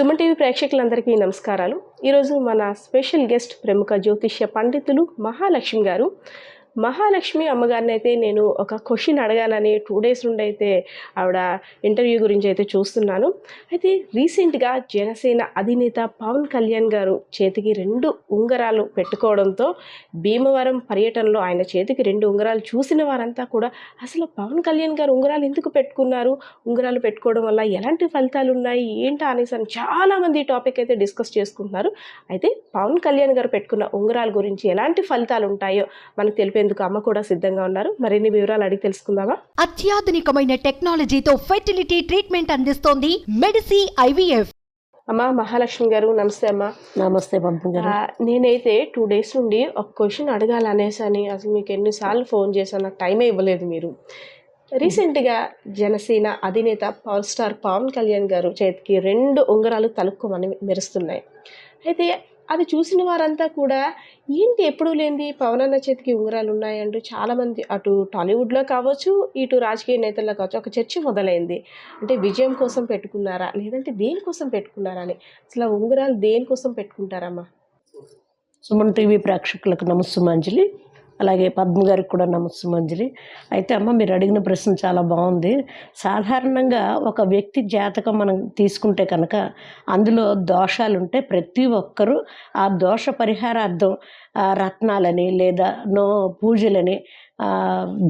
Suman TV ప్రేక్షకులందరికీ నమస్కారాలు. ఈరోజు మన స్పెషల్ గెస్ట్ ప్రముఖ జ్యోతిష్య పండితులు మహాలక్ష్మి గారు. మహాలక్ష్మి అమ్మగారిని అయితే నేను ఒక క్వశ్చన్ అడగాలని 2 డేస్ నుండి అయితే ఆవిడ ఇంటర్వ్యూ గురించి అయితే చూస్తున్నాను. అయితే రీసెంట్గా జనసేన అధినేత పవన్ కళ్యాణ్ గారు చేతికి 2 ఉంగరాలు పెట్టుకోవడంతో భీమవరం పర్యటనలో ఆయన చేతికి 2 ఉంగరాలు చూసిన వారంతా కూడా అసలు పవన్ కళ్యాణ్ గారు ఉంగరాలు ఎందుకు పెట్టుకున్నారు, ఉంగరాలు పెట్టుకోవడం వల్ల ఎలాంటి ఫలితాలు ఉన్నాయి ఏంటా అనేసి అని చాలామంది ఈ టాపిక్ అయితే డిస్కస్ చేసుకుంటున్నారు. అయితే పవన్ కళ్యాణ్ గారు పెట్టుకున్న ఉంగరాల గురించి ఎలాంటి ఫలితాలు ఉంటాయో మనకు తెలిపేందుకు అమ్మ కూడా సిద్ధంగా ఉన్నారు. మరిన్ని వివరాలు అడిగి తెలుసుకుందామా? అత్యాధునికమైన టెక్నాలజీతో ఫెర్టిలిటీ ట్రీట్మెంట్ అందిస్తోంది మెడిసి ఐవీఎఫ్. అమ్మ మహాలక్ష్మి గారు నమస్తే అమ్మ. నమస్తే పంపం గారు. నేనైతే 2 డేస్ నుండి ఒక క్వశ్చన్ అడగాలనేసి అని అసలు మీకు ఎన్నిసార్లు ఫోన్ చేశాను, నాకు టైమే ఇవ్వలేదు మీరు. రీసెంట్గా జనసేన అధినేత పవర్ స్టార్ పవన్ కళ్యాణ్ గారు చేతికి 2 ఉంగరాలు తలుక్కోమని మెరుస్తున్నాయి. అయితే అది చూసిన వారంతా కూడా ఏంటి ఎప్పుడూ లేనిది పవన్ అన్న చేతికి ఉంగరాలు ఉన్నాయంటూ చాలామంది అటు టాలీవుడ్లో కావచ్చు ఇటు రాజకీయ నేతల్లో కావచ్చు ఒక చర్చ మొదలైంది. అంటే విజయం కోసం పెట్టుకున్నారా లేదంటే దేనికోసం పెట్టుకున్నారా అని. అసలు ఉంగరాలు దేనికోసం పెట్టుకుంటారమ్మా? సుమన్ టీవీ ప్రేక్షకులకు నమస్సుమాంజలి, అలాగే పద్మ గారికి కూడా నమస్సుమాంజలి. అయితే అమ్మ, మీరు అడిగిన ప్రశ్న చాలా బాగుంది. సాధారణంగా ఒక వ్యక్తి జాతకం మనం తీసుకుంటే కనుక అందులో దోషాలుంటే ప్రతి ఒక్కరూ ఆ దోష పరిహారార్థం రత్నాలని లేదా పూజలని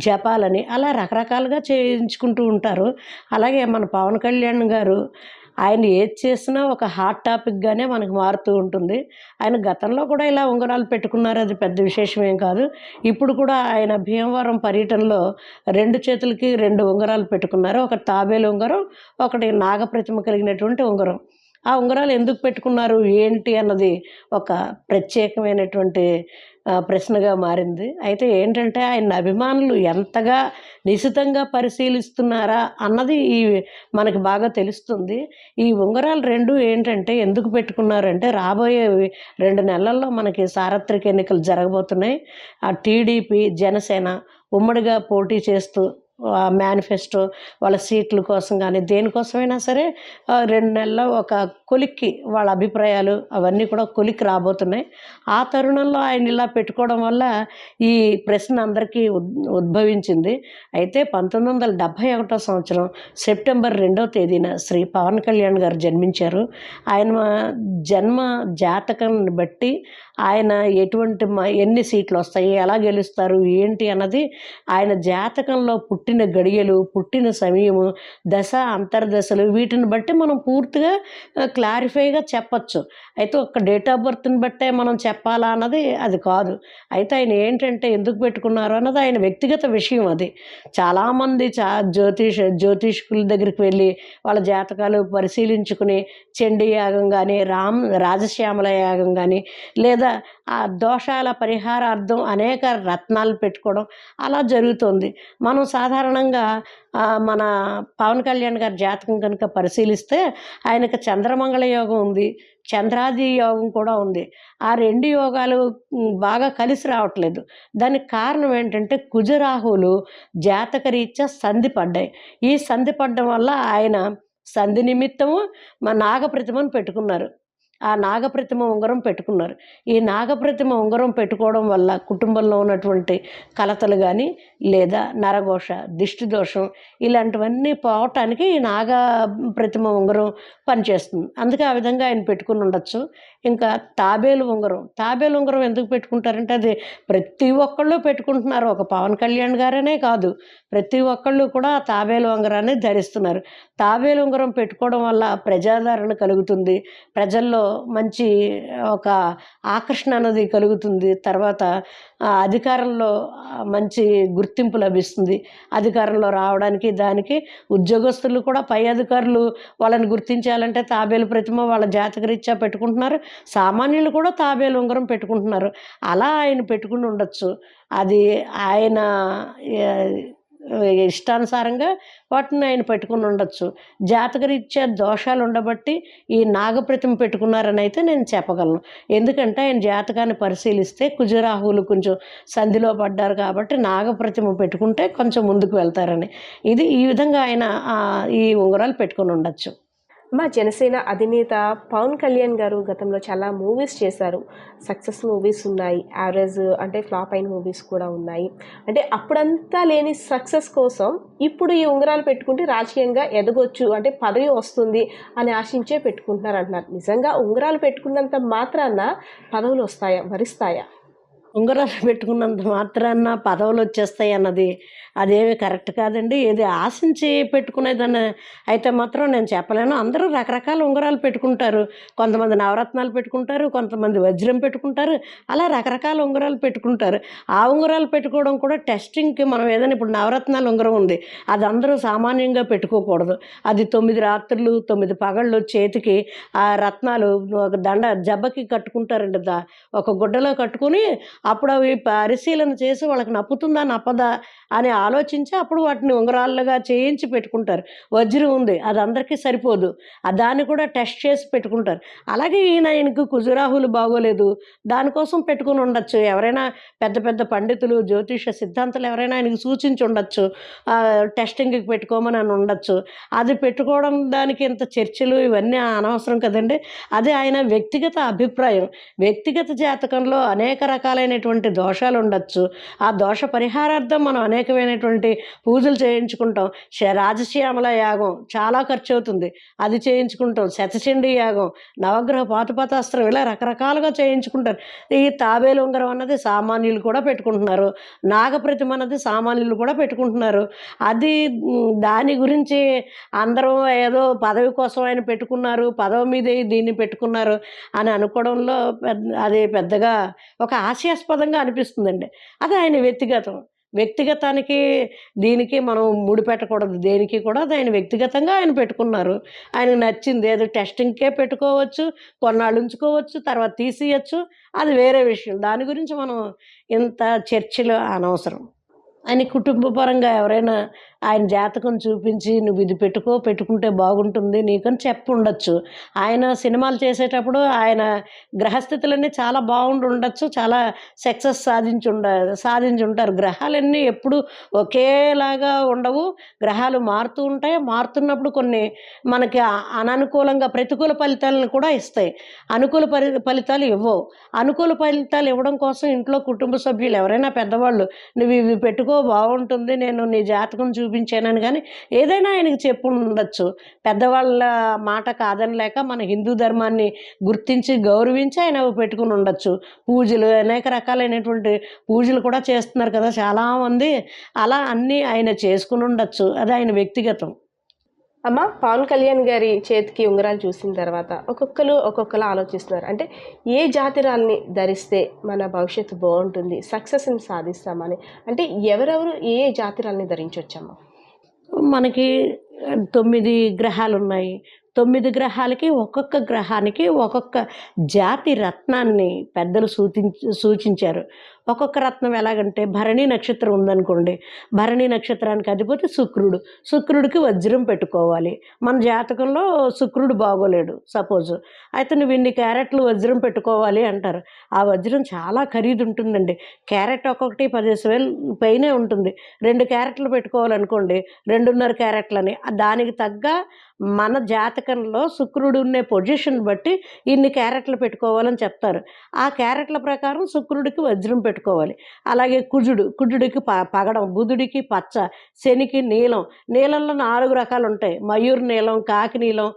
జపాలని అలా రకరకాలుగా చేయించుకుంటూ ఉంటారు. అలాగే మన పవన్ కళ్యాణ్ గారు ఆయన ఏది చేసినా ఒక హాట్ టాపిక్గానే మనకు మారుతూ ఉంటుంది. ఆయన గతంలో కూడా ఇలా ఉంగరాలు పెట్టుకున్నారు, అది పెద్ద విశేషం ఏం కాదు. ఇప్పుడు కూడా ఆయన భీమవరం పర్యటనలో 2 చేతులకి 2 ఉంగరాలు పెట్టుకున్నారు. ఒకటి తాబేలు ఉంగరం, ఒకటి నాగప్రతిమ కలిగినటువంటి ఉంగరం. ఆ ఉంగరాలు ఎందుకు పెట్టుకున్నారు ఏంటి అన్నది ఒక ప్రత్యేకమైనటువంటి ప్రశ్నగా మారింది. అయితే ఏంటంటే ఆయన అభిమానులు ఎంతగా నిశితంగా పరిశీలిస్తున్నారా అన్నది మనకి బాగా తెలుస్తుంది. ఈ ఉంగరాలు 2 ఏంటంటే ఎందుకు పెట్టుకున్నారంటే రాబోయే 2 నెలల్లో మనకి సార్వత్రిక ఎన్నికలు జరగబోతున్నాయి. ఆ టీడీపీ జనసేన ఉమ్మడిగా పోటీ చేస్తూ మేనిఫెస్టో వాళ్ళ సీట్ల కోసం కానీ దేనికోసమైనా సరే 2 నెలల్లో ఒక కొలిక్కి వాళ్ళ అభిప్రాయాలు అవన్నీ కూడా కొలిక్కి రాబోతున్నాయి. ఆ తరుణంలో ఆయన ఇలా పెట్టుకోవడం వల్ల ఈ ప్రశ్న అందరికీ ఉద్భవించింది. అయితే 1971 సంవత్సరం సెప్టెంబర్ 2వ తేదీన శ్రీ పవన్ కళ్యాణ్ గారు జన్మించారు. ఆయన జన్మ జాతకాన్ని బట్టి ఆయన ఎన్ని సీట్లు వస్తాయి, ఎలా గెలుస్తారు ఏంటి అన్నది ఆయన జాతకంలో పుట్టిన గడియలు, పుట్టిన సమయము, దశ అంతర్దశలు వీటిని బట్టి మనం పూర్తిగా క్లారిఫైగా చెప్పచ్చు. అయితే ఒక డేట్ ఆఫ్ బర్త్ని బట్టే మనం చెప్పాలా అన్నది అది కాదు. అయితే ఆయన ఏంటంటే ఎందుకు పెట్టుకున్నారు అన్నది ఆయన వ్యక్తిగత విషయం. అది చాలామంది జ్యోతిష్కుల దగ్గరికి వెళ్ళి వాళ్ళ జాతకాలు పరిశీలించుకుని చండీ యాగం కానీ రాజశ్యామల యాగం కానీ లేదా ఆ దోషాల పరిహారార్థం అనేక రత్నాలు పెట్టుకోవడం అలా జరుగుతుంది. మనం సాధారణంగా మన పవన్ కళ్యాణ్ గారి జాతకం కనుక పరిశీలిస్తే ఆయనకు చంద్రమంగళ యోగం ఉంది, చంద్రాది యోగం కూడా ఉంది. ఆ 2 యోగాలు బాగా కలిసి రావట్లేదు. దానికి కారణం ఏంటంటే కుజరాహువులు జాతకరీత్యా సంధి పడ్డాయి. ఈ సంధి పడ్డం వల్ల ఆయన సంధి నిమిత్తము మా నాగప్రతిమను పెట్టుకున్నారు. ఆ నాగప్రతిమ ఉంగరం పెట్టుకున్నారు. ఈ నాగప్రతిమ ఉంగరం పెట్టుకోవడం వల్ల కుటుంబంలో ఉన్నటువంటి కలతలు కానీ లేదా నరఘోష, దిష్టి దోషం ఇలాంటివన్నీ పోవటానికి ఈ నాగప్రతిమ ఉంగరం పనిచేస్తుంది. అందుకే ఆ విధంగా ఆయన పెట్టుకుని ఉండొచ్చు. ఇంకా తాబేలు ఉంగరం ఎందుకు పెట్టుకుంటారంటే అది ప్రతి ఒక్కళ్ళు పెట్టుకుంటున్నారు. ఒక పవన్ కళ్యాణ్ గారనే కాదు, ప్రతి ఒక్కళ్ళు కూడా తాబేలు ఉంగరాన్ని ధరిస్తున్నారు. తాబేలు ఉంగరం పెట్టుకోవడం వల్ల ప్రజాదరణ కలుగుతుంది, ప్రజల్లో మంచి ఒక ఆకర్షణ అనేది కలుగుతుంది. తర్వాత అధికారంలో మంచి గుర్తింపు లభిస్తుంది. అధికారంలో రావడానికి దానికి ఉద్యోగస్తులు కూడా పై అధికారులు వాళ్ళని గుర్తించాలంటే తాబేలు ప్రతిమ వాళ్ళ జాతకరీత్యా పెట్టుకుంటున్నారు. సామాన్యులు కూడా తాబేలు ఉంగరం పెట్టుకుంటున్నారు. అలా ఆయన పెట్టుకుని ఉండొచ్చు. అది ఆయన ఇష్టానుసారంగా వాటిని ఆయన పెట్టుకుని ఉండొచ్చు. జాతకరీత్యా దోషాలు ఉండబట్టి ఈ నాగప్రతిమ పెట్టుకున్నారని అయితే నేను చెప్పగలను. ఎందుకంటే ఆయన జాతకాన్ని పరిశీలిస్తే కుజరాహువులు కొంచెం సంధిలో పడ్డారు కాబట్టి నాగప్రతిమ పెట్టుకుంటే కొంచెం ముందుకు వెళ్తారని. ఈ విధంగా ఆయన ఈ ఉంగరాలు పెట్టుకుని ఉండొచ్చు. మా జనసేన అధినేత పవన్ కళ్యాణ్ గారు గతంలో చాలా మూవీస్ చేశారు. సక్సెస్ మూవీస్ ఉన్నాయి, యావరేజ్ అంటే ఫ్లాప్ అయిన మూవీస్ కూడా ఉన్నాయి. అంటే అప్పుడంతా లేని సక్సెస్ కోసం ఇప్పుడు ఈ ఉంగరాలు పెట్టుకుంటే రాజకీయంగా ఎదగొచ్చు, అంటే పదవి వస్తుంది అని ఆశించే పెట్టుకుంటున్నారు అంటున్నారు. నిజంగా ఉంగరాలు పెట్టుకున్నంత మాత్రాన పదవులు వస్తాయా, వరిస్తాయా? ఉంగరాలు పెట్టుకున్నంత మాత్రాన పదవులు వచ్చేస్తాయి అన్నది అదేమీ కరెక్ట్ కాదండి. ఏది ఆశించి పెట్టుకునేదాన్ని అయితే మాత్రం నేను చెప్పలేను. అందరూ రకరకాల ఉంగరాలు పెట్టుకుంటారు. కొంతమంది నవరత్నాలు పెట్టుకుంటారు, కొంతమంది వజ్రం పెట్టుకుంటారు, అలా రకరకాల ఉంగరాలు పెట్టుకుంటారు. ఆ ఉంగరాలు పెట్టుకోవడం కూడా టెస్టింగ్కి మనం ఏదైనా ఇప్పుడు నవరత్నాల ఉంగరం ఉంది, అది అందరూ సామాన్యంగా పెట్టుకోకూడదు. అది 9 రాత్రులు 9 పగళ్ళు చేతికి ఆ రత్నాలు ఒక దండ జబ్బకి కట్టుకుంటారండి. ఒక గుడ్డలో కట్టుకుని అప్పుడు అవి పరిశీలన చేసి వాళ్ళకి నప్పుతుందా నప్పదా అని ఆలోచించి అప్పుడు వాటిని ఉంగరాలుగా చేయించి పెట్టుకుంటారు. వజ్రం ఉంది, అది అందరికీ సరిపోదు, దాన్ని కూడా టెస్ట్ చేసి పెట్టుకుంటారు. అలాగే ఈయనకు కుజురాహులు బాగోలేదు, దానికోసం పెట్టుకుని ఉండొచ్చు. ఎవరైనా పెద్ద పెద్ద పండితులు జ్యోతిష సిద్ధాంతాలు ఎవరైనా ఆయనకు సూచించి ఉండొచ్చు, టెస్టింగ్కి పెట్టుకోమని అని ఉండొచ్చు. అది పెట్టుకోవడం దానికి ఇంత చర్చలు ఇవన్నీ అనవసరం కదండి. అది ఆయన వ్యక్తిగత అభిప్రాయం. వ్యక్తిగత జాతకంలో అనేక రకాలైనటువంటి దోషాలు ఉండొచ్చు. ఆ దోష పరిహారార్థం మనం అనేకమైనటువంటి పూజలు చేయించుకుంటాం. రాజశ్యామల యాగం చాలా ఖర్చు అవుతుంది, అది చేయించుకుంటాం. శతచండీ యాగం, నవగ్రహ పాతుపాతాస్త్రం, ఇలా రకరకాలుగా చేయించుకుంటారు. ఈ తాబేలు ఉంగరం అన్నది సామాన్యులు కూడా పెట్టుకుంటున్నారు, నాగప్రతిమ అన్నది సామాన్యులు కూడా పెట్టుకుంటున్నారు. అది దాని గురించి అందరూ ఏదో పదవి కోసం ఆయన పెట్టుకున్నారు, పదవి మీదే దీన్ని పెట్టుకున్నారు అని అనుకోవడంలో అది పెద్దగా ఒక హాస్యాస్పదంగా అనిపిస్తుందండి. అది ఆయన వ్యక్తిగతానికి దీనికి మనం ముడిపెట్టకూడదు. దేనికి కూడా అది ఆయన వ్యక్తిగతంగా ఆయన పెట్టుకున్నారు. ఆయనకు నచ్చింది ఏదో టెస్టింగ్కే పెట్టుకోవచ్చు, కొన్నాళ్ళు ఉంచుకోవచ్చు, తర్వాత తీసేయచ్చు, అది వేరే విషయం. దాని గురించి మనం ఇంత చర్చలు అనవసరం. ఆయన కుటుంబ పరంగా ఎవరైనా ఆయన జాతకం చూపించి నువ్వు ఇది పెట్టుకుంటే బాగుంటుంది నీకని ఉండొచ్చు. ఆయన సినిమాలు చేసేటప్పుడు ఆయన గ్రహస్థితులన్నీ చాలా ఉండొచ్చు, చాలా సక్సెస్ సాధించి ఉంటారు. గ్రహాలన్నీ ఎప్పుడు ఒకేలాగా ఉండవు, గ్రహాలు మారుతూ ఉంటాయి. మారుతున్నప్పుడు కొన్ని మనకి అననుకూలంగా ప్రతికూల ఫలితాలను కూడా ఇస్తాయి, అనుకూల ఫలితాలు ఇవ్వవు. అనుకూల ఫలితాలు ఇవ్వడం కోసం ఇంట్లో కుటుంబ సభ్యులు ఎవరైనా పెద్దవాళ్ళు నువ్వు ఇవి పెట్టుకో బాగుంటుంది, నేను నీ జాతకం చూపించానని కానీ ఏదైనా ఆయనకి చెప్పు ఉండొచ్చు. పెద్దవాళ్ళ మాట కాదనలేక మన హిందూ ధర్మాన్ని గుర్తించి గౌరవించి ఆయన పెట్టుకుని ఉండొచ్చు. పూజలు అనేక రకాలైనటువంటి పూజలు కూడా చేస్తున్నారు కదా చాలామంది, అలా అన్నీ ఆయన చేసుకుని ఉండొచ్చు. అది ఆయన వ్యక్తిగతం. అమ్మ, పవన్ కళ్యాణ్ గారి చేతికి ఉంగరాలు చూసిన తర్వాత ఒక్కొక్కరు ఆలోచిస్తున్నారు. అంటే ఏ జాతిరాల్ని ధరిస్తే మన భవిష్యత్తు బాగుంటుంది, సక్సెస్ని సాధిస్తామని. అంటే ఎవరెవరు ఏ జాతిరాల్ని ధరించవచ్చమ్మా? మనకి 9 గ్రహాలు ఉన్నాయి. 9 గ్రహాలకి ఒక్కొక్క గ్రహానికి ఒక్కొక్క జాతి రత్నాన్ని పెద్దలు సూచించారు. ఒక్కొక్క రత్నం ఎలాగంటే భరణి నక్షత్రం ఉందనుకోండి, భరణి నక్షత్రానికి అధిపతి శుక్రుడికి వజ్రం పెట్టుకోవాలి. మన జాతకంలో శుక్రుడు బాగోలేడు సపోజ్, అయితే నువ్వు ఇన్ని క్యారెట్లు వజ్రం పెట్టుకోవాలి అంటారు. ఆ వజ్రం చాలా ఖరీదు ఉంటుందండి. క్యారెట్ ఒక్కొక్కటి 15,000 పైనే ఉంటుంది. 2 క్యారెట్లు పెట్టుకోవాలనుకోండి 2.5 క్యారెట్లని. దానికి తగ్గ మన జాతకంలో శుక్రుడు ఉన్న పొజిషన్ బట్టి ఇన్ని క్యారెట్లు పెట్టుకోవాలని చెప్తారు. ఆ క్యారెట్ల ప్రకారం శుక్రుడికి వజ్రం పెట్టుకోవాలి. అలాగే కుజుడికి పగడం, బుధుడికి పచ్చ, శనికి నీలం. నీలంలో 4 రకాలు ఉంటాయి, మయూర్ నీలం, కాకి నీలం,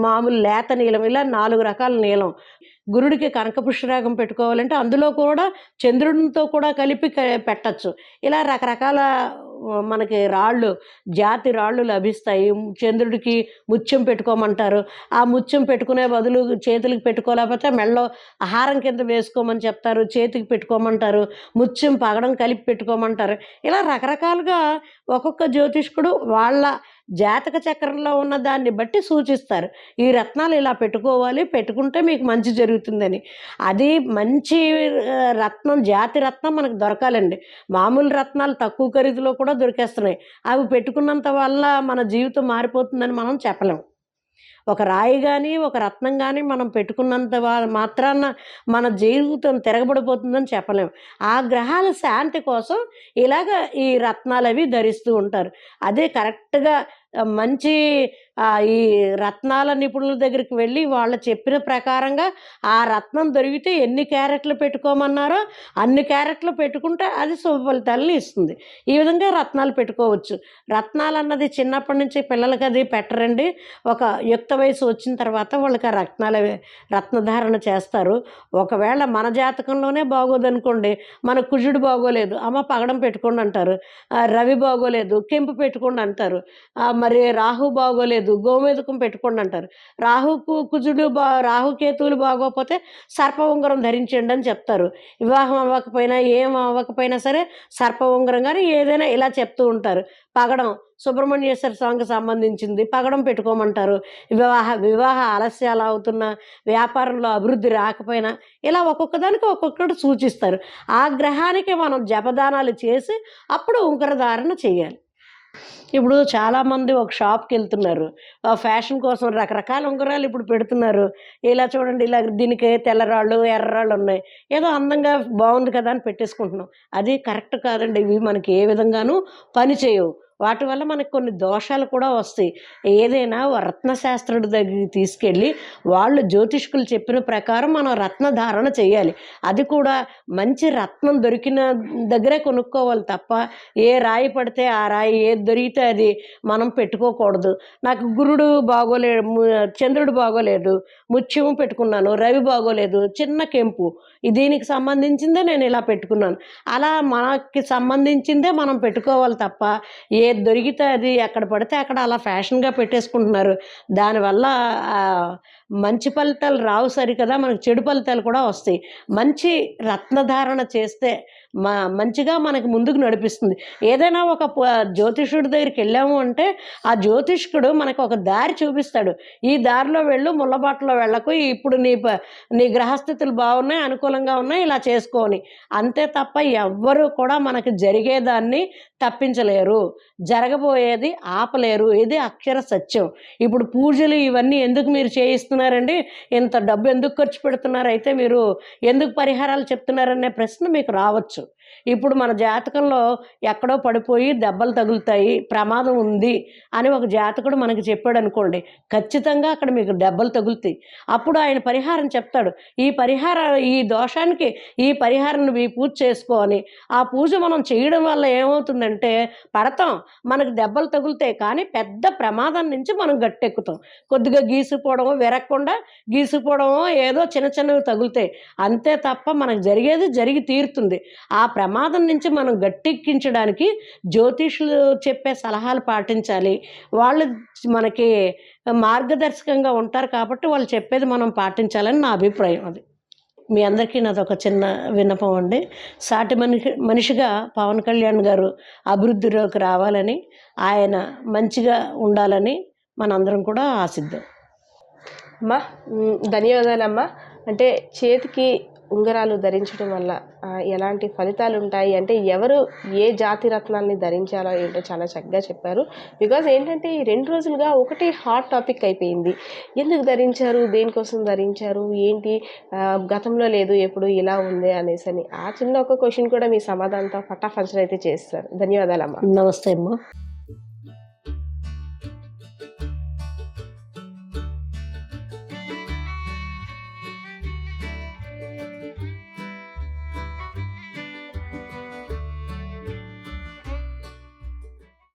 మామూలు లేత నీలం, ఇలా 4 రకాల నీలం. గురుడికి కనక పుష్యరాగం పెట్టుకోవాలంటే అందులో కూడా చంద్రుడితో కూడా కలిపి పెట్టచ్చు. ఇలా రకరకాల మనకి జాతి రాళ్ళు లభిస్తాయి. చంద్రుడికి ముత్యం పెట్టుకోమంటారు. ఆ ముత్యం పెట్టుకునే బదులు చేతులకి పెట్టుకోలేకపోతే మెడలో హారం కింద వేసుకోమని చెప్తారు, చేతికి పెట్టుకోమంటారు. ముత్యం పగడం కలిపి పెట్టుకోమంటారు. ఇలా రకరకాలుగా ఒక్కొక్క జ్యోతిష్కుడు వాళ్ళ జాతక చక్రంలో ఉన్న దాన్ని బట్టి సూచిస్తారు. ఈ రత్నాలు ఇలా పెట్టుకోవాలి, పెట్టుకుంటే మీకు మంచి జరుగుతుందని. అది మంచి రత్నం, జాతి రత్నం మనకు దొరకాలండి. మామూలు రత్నాలు తక్కువ ఖరీదులో కూడా దొరికేస్తున్నాయి. అవి పెట్టుకున్నంత వల్ల మన జీవితం మారిపోతుందని మనం చెప్పలేం. ఒక రాయి కానీ ఒక రత్నం కానీ మనం పెట్టుకున్నంత మాత్రాన మన జీవితం తిరగబడిపోతుందని చెప్పలేం. ఆ గ్రహాల శాంతి కోసం ఇలాగ ఈ రత్నాలు అవి ధరిస్తూ ఉంటారు. అదే కరెక్ట్గా మంచి ఈ రత్నాల నిపుణుల దగ్గరికి వెళ్ళి వాళ్ళు చెప్పిన ప్రకారంగా ఆ రత్నం దొరికితే ఎన్ని క్యారెట్లు పెట్టుకోమన్నారో అన్ని క్యారెట్లు పెట్టుకుంటే అది శుభ ఫలితాలను ఇస్తుంది. ఈ విధంగా రత్నాలు పెట్టుకోవచ్చు. రత్నాలు అన్నది చిన్నప్పటి నుంచి పిల్లలకి అది పెట్టరండి. ఒక యుక్త వయసు వచ్చిన తర్వాత వాళ్ళకి ఆ రత్నధారణ చేస్తారు. ఒకవేళ మన జాతకంలోనే బాగోదనుకోండి, మన కుజుడు బాగోలేదు, అమ్మ పగడం పెట్టుకోండి అంటారు. రవి బాగోలేదు, కెంపు పెట్టుకోండి అంటారు. మరి రాహు బాగోలేదు, గోమేధకం పెట్టుకోండి అంటారు. కుజుడు రాహుకేతువులు బాగోకపోతే సర్ప ఉంగరం ధరించండి అని చెప్తారు. వివాహం అవ్వకపోయినా ఏం అవ్వకపోయినా సరే సర్ప ఉంగరం కానీ ఏదైనా ఇలా చెప్తూ ఉంటారు. పగడం సుబ్రహ్మణ్యేశ్వర స్వామికి సంబంధించింది, పగడం పెట్టుకోమంటారు. వివాహ ఆలస్యాలు అవుతున్నా, వ్యాపారంలో అభివృద్ధి రాకపోయినా ఇలా ఒక్కొక్క దానికి ఒక్కొక్కటి సూచిస్తారు. ఆ గ్రహానికి మనం జపదానాలు చేసి అప్పుడు ఉంగర ధారణ చేయాలి. ఇప్పుడు చాలామంది ఒక షాప్కి వెళ్తున్నారు, ఫ్యాషన్ కోసం రకరకాల ఉంగరాలు ఇప్పుడు పెడుతున్నారు. ఇలా చూడండి, ఇలా దీనికి తెల్లరాళ్ళు ఎర్రరాళ్ళు ఉన్నాయి, ఏదో అందంగా బాగుంది కదా అని పెట్టేసుకుంటున్నాం. అది కరెక్ట్ కాదండి. ఇవి మనకి ఏ విధంగానూ పని చేయవు. వాటి వల్ల మనకు కొన్ని దోషాలు కూడా వస్తాయి. ఏదైనా రత్నశాస్త్రుడి దగ్గరికి తీసుకెళ్ళి వాళ్ళు జ్యోతిష్కులు చెప్పిన ప్రకారం మనం రత్నధారణ చేయాలి. అది కూడా మంచి రత్నం దొరికిన దగ్గరే కొనుక్కోవాలి తప్ప ఏ రాయి పడితే ఆ రాయి ఏది దొరికితే అది మనం పెట్టుకోకూడదు. నాకు గురుడు బాగోలేడు, చంద్రుడు బాగోలేదు, ముత్యము పెట్టుకున్నాను, రవి బాగోలేదు, చిన్న కెంపు, దీనికి సంబంధించిందే నేను ఇలా పెట్టుకున్నాను. అలా మనకి సంబంధించిందే మనం పెట్టుకోవాలి తప్ప ఏది దొరికితే అది ఎక్కడ పడితే అక్కడ అలా ఫ్యాషన్గా పెట్టేసుకుంటున్నారు. దానివల్ల మంచి ఫలితాలు రావు సరికదా, మనకు చెడు ఫలితాలు కూడా వస్తాయి. మంచి రత్నధారణ చేస్తే మంచిగా మనకి ముందుకు నడిపిస్తుంది. ఏదైనా ఒక జ్యోతిష్యుడి దగ్గరికి వెళ్ళాము అంటే ఆ జ్యోతిష్కుడు మనకు ఒక దారి చూపిస్తాడు. ఈ దారిలో వెళ్ళు, ముళ్ళబాటలో వెళ్ళకు, ఇప్పుడు నీ గ్రహస్థితులు బాగున్నాయి, అనుకూలంగా ఉన్నాయి, ఇలా చేసుకోని. అంతే తప్ప ఎవ్వరూ కూడా మనకి జరిగేదాన్ని తప్పించలేరు, జరగబోయేది ఆపలేరు. ఇది అక్షర సత్యం. ఇప్పుడు పూజలు ఇవన్నీ ఎందుకు మీరు చేయిస్తున్నారండి, ఇంత డబ్బు ఎందుకు ఖర్చు పెడుతున్నారు, అయితే మీరు ఎందుకు పరిహారాలు చెప్తున్నారనే ప్రశ్న మీకు రావచ్చు. ఇప్పుడు మన జాతకంలో ఎక్కడో పడిపోయి దెబ్బలు తగులుతాయి, ప్రమాదం ఉంది అని ఒక జాతకుడు మనకి చెప్పాడు అనుకోండి, ఖచ్చితంగా అక్కడ మీకు దెబ్బలు తగులుతాయి. అప్పుడు ఆయన పరిహారం చెప్తాడు. ఈ దోషానికి ఈ పరిహారం నువ్వు ఈ పూజ చేసుకోని. ఆ పూజ మనం చేయడం వల్ల ఏమవుతుందంటే పడతాం, మనకు దెబ్బలు తగులుతాయి, కానీ పెద్ద ప్రమాదం నుంచి మనం గట్టెక్కుతాం. కొద్దిగా గీసుకుపోవడమో, విరగకుండా గీసుకుపోవడమో, ఏదో చిన్న చిన్నవి తగులుతాయి అంతే తప్ప మనకు జరిగి తీరుతుంది. ఆ ప్రమాదం నుంచి మనం గట్టెక్కించడానికి జ్యోతిష్యులు చెప్పే సలహాలు పాటించాలి. వాళ్ళు మనకి మార్గదర్శకంగా ఉంటారు కాబట్టి వాళ్ళు చెప్పేది మనం పాటించాలని నా అభిప్రాయం. అది మీ అందరికీ నాదొక చిన్న విన్నపం అండి. సాటి మనిషిగా పవన్ కళ్యాణ్ గారు అభివృద్ధిలోకి రావాలని, ఆయన మంచిగా ఉండాలని మనందరం కూడా ఆశిద్దాం. అమ్మా ధన్యవాదాలమ్మా. అంటే చేతికి ఉంగరాలు ధరించడం వల్ల ఎలాంటి ఫలితాలు ఉంటాయి అంటే ఎవరు ఏ జాతి రత్నాల్ని ధరించాలో ఏంటో చాలా చక్కగా చెప్పారు. బికాజ్ ఏంటంటే ఈ 2 రోజులుగా ఒకటే హాట్ టాపిక్ అయిపోయింది. ఎందుకు ధరించారు, దేనికోసం ధరించారు, ఏంటి, గతంలో లేదు ఎప్పుడు ఇలా ఉంది అనేసి అని. ఆ చిన్న ఒక క్వశ్చన్ కూడా మీ సమాధానంతో ఫటాఫంచర్ అయితే చేస్తారు. ధన్యవాదాలమ్మా. నమస్తే అమ్మా.